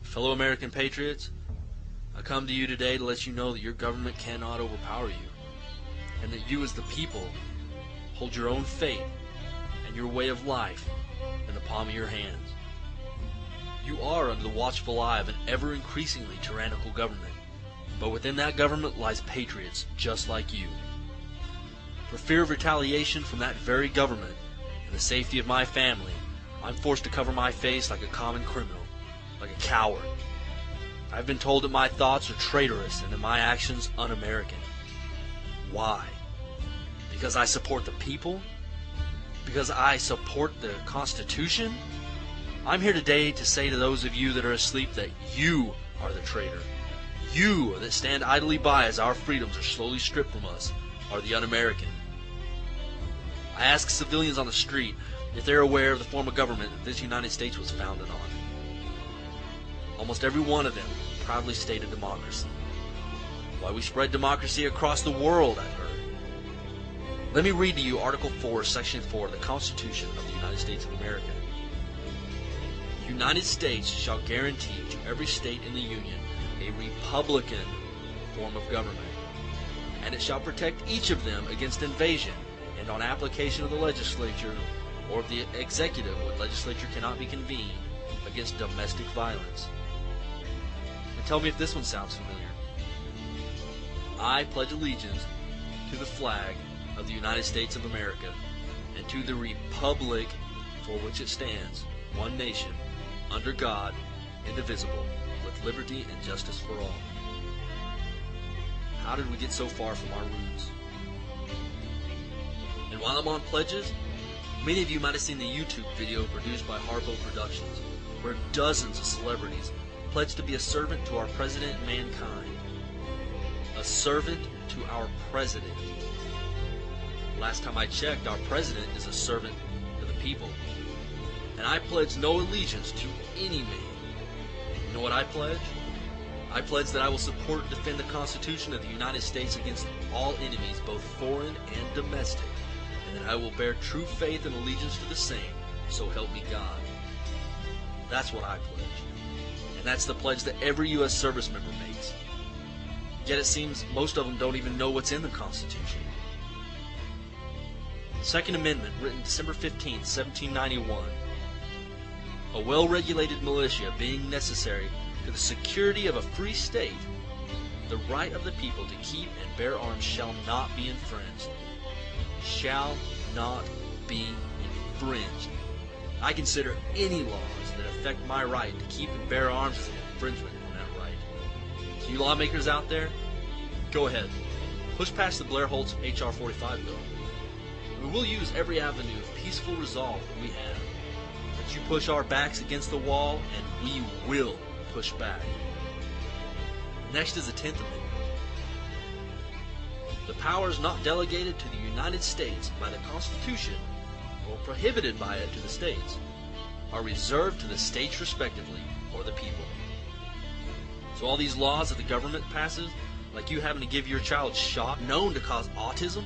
Fellow American patriots, I come to you today to let you know that your government cannot overpower you, and that you as the people hold your own fate and your way of life in the palm of your hands. You are under the watchful eye of an ever-increasingly tyrannical government, but within that government lies patriots just like you. For fear of retaliation from that very government and the safety of my family, I'm forced to cover my face like a common criminal, like a coward. I've been told that my thoughts are traitorous and that my actions un-American. Why? Because I support the people? Because I support the Constitution? I'm here today to say to those of you that are asleep that you are the traitor. You that stand idly by as our freedoms are slowly stripped from us are the un-American. I ask civilians on the street if they're aware of the form of government that this United States was founded on. Almost every one of them proudly stated democracy. Why, we spread democracy across the world, I've heard. Let me read to you Article 4, Section 4 of the Constitution of the United States of America. The United States shall guarantee to every state in the Union a republican form of government, and it shall protect each of them against invasion, and on application of the legislature or of the executive when legislature cannot be convened, against domestic violence. And tell me if this one sounds familiar. I pledge allegiance to the flag of the United States of America and to the republic for which it stands, one nation, under God, indivisible, with liberty and justice for all. How did we get so far from our roots? And while I'm on pledges, many of you might have seen the YouTube video produced by Harpo Productions, where dozens of celebrities pledged to be a servant to our president and mankind. A servant to our president. Last time I checked, our president is a servant to the people. And I pledge no allegiance to any man. You know what I pledge? I pledge that I will support and defend the Constitution of the United States against all enemies, both foreign and domestic, and that I will bear true faith and allegiance to the same, so help me God. That's what I pledge. And that's the pledge that every U.S. service member makes. Yet it seems most of them don't even know what's in the Constitution. Second Amendment, written December 15, 1791. A well-regulated militia being necessary to the security of a free state, the right of the people to keep and bear arms shall not be infringed. Shall not be infringed. I consider any laws that affect my right to keep and bear arms as an infringement on that right. So you lawmakers out there, go ahead. Push past the Blair Holtz H.R. 45 bill. We will use every avenue of peaceful resolve that we have. But you push our backs against the wall, and we will push back. Next is the 10th Amendment. The powers not delegated to the United States by the Constitution or prohibited by it to the states are reserved to the states respectively or the people. So all these laws that the government passes, like you having to give your child shot known to cause autism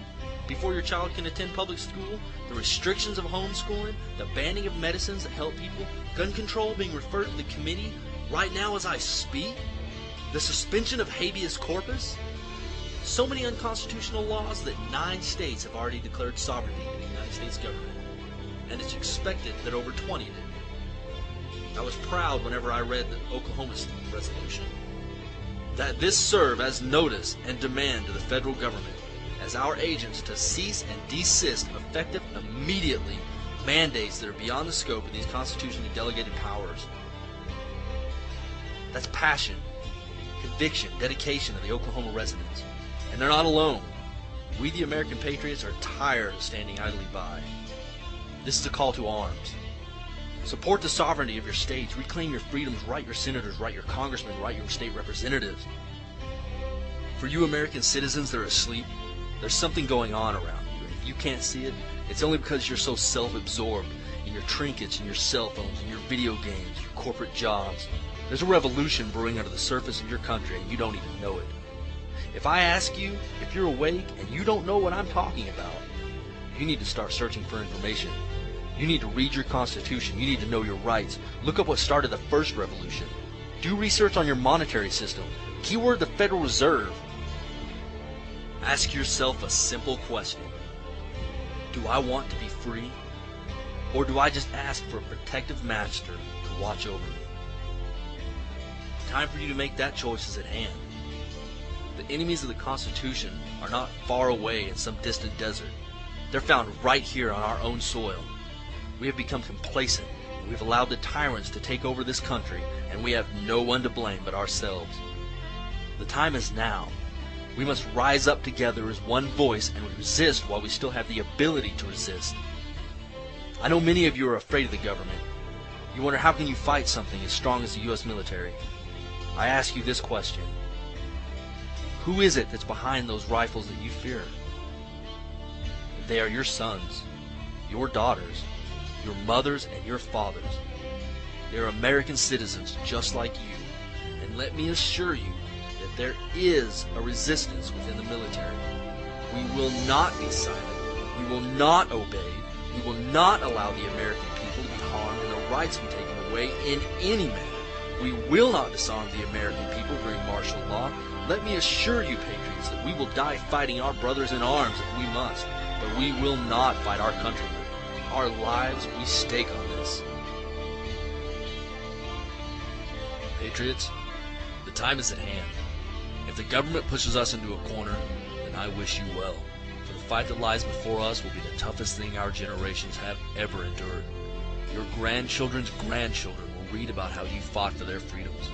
before your child can attend public school, the restrictions of homeschooling, the banning of medicines that help people, gun control being referred to the committee right now as I speak, the suspension of habeas corpus, so many unconstitutional laws that 9 states have already declared sovereignty in the United States government, and it's expected that over 20 did. I was proud whenever I read the Oklahoma resolution, that this serve as notice and demand to the federal government as our agents to cease and desist effective immediately mandates that are beyond the scope of these constitutionally delegated powers. That's passion, conviction, dedication of the Oklahoma residents. And they're not alone. We, the American patriots, are tired of standing idly by. This is a call to arms. Support the sovereignty of your states. Reclaim your freedoms. Write your senators. Write your congressmen. Write your state representatives. For you American citizens that are asleep, there's something going on around you. And if you can't see it, it's only because you're so self-absorbed in your trinkets and your cell phones and your video games, your corporate jobs. There's a revolution brewing under the surface of your country and you don't even know it. If I ask you if you're awake and you don't know what I'm talking about, you need to start searching for information. You need to read your Constitution. You need to know your rights. Look up what started the first revolution. Do research on your monetary system. Keyword the Federal Reserve. Ask yourself a simple question. Do I want to be free? Or do I just ask for a protective master to watch over me? The time for you to make that choice is at hand. The enemies of the Constitution are not far away in some distant desert. They're found right here on our own soil. We have become complacent, and we've allowed the tyrants to take over this country, and we have no one to blame but ourselves. The time is now. We must rise up together as one voice and resist while we still have the ability to resist. I know many of you are afraid of the government. You wonder how can you fight something as strong as the U.S. military. I ask you this question. Who is it that's behind those rifles that you fear? They are your sons, your daughters, your mothers, and your fathers. They are American citizens just like you. And let me assure you that there is a resistance within the military. We will not be silent. We will not obey. We will not allow the American people to be harmed and their rights be taken away in any manner. We will not disarm the American people during martial law. Let me assure you, patriots, that we will die fighting our brothers in arms if we must, but we will not fight our countrymen. Our lives we stake on this. Patriots, the time is at hand. If the government pushes us into a corner, then I wish you well, for the fight that lies before us will be the toughest thing our generations have ever endured. Your grandchildren's grandchildren will read about how you fought for their freedoms.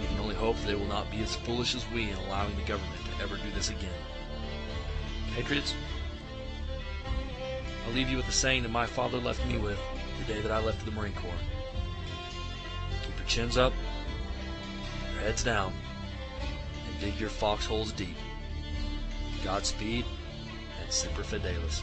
We can only hope that they will not be as foolish as we in allowing the government to ever do this again. Patriots, I'll leave you with the saying that my father left me with the day that I left the Marine Corps. Keep your chins up, your heads down, and dig your foxholes deep. Godspeed, and Semper Fidelis.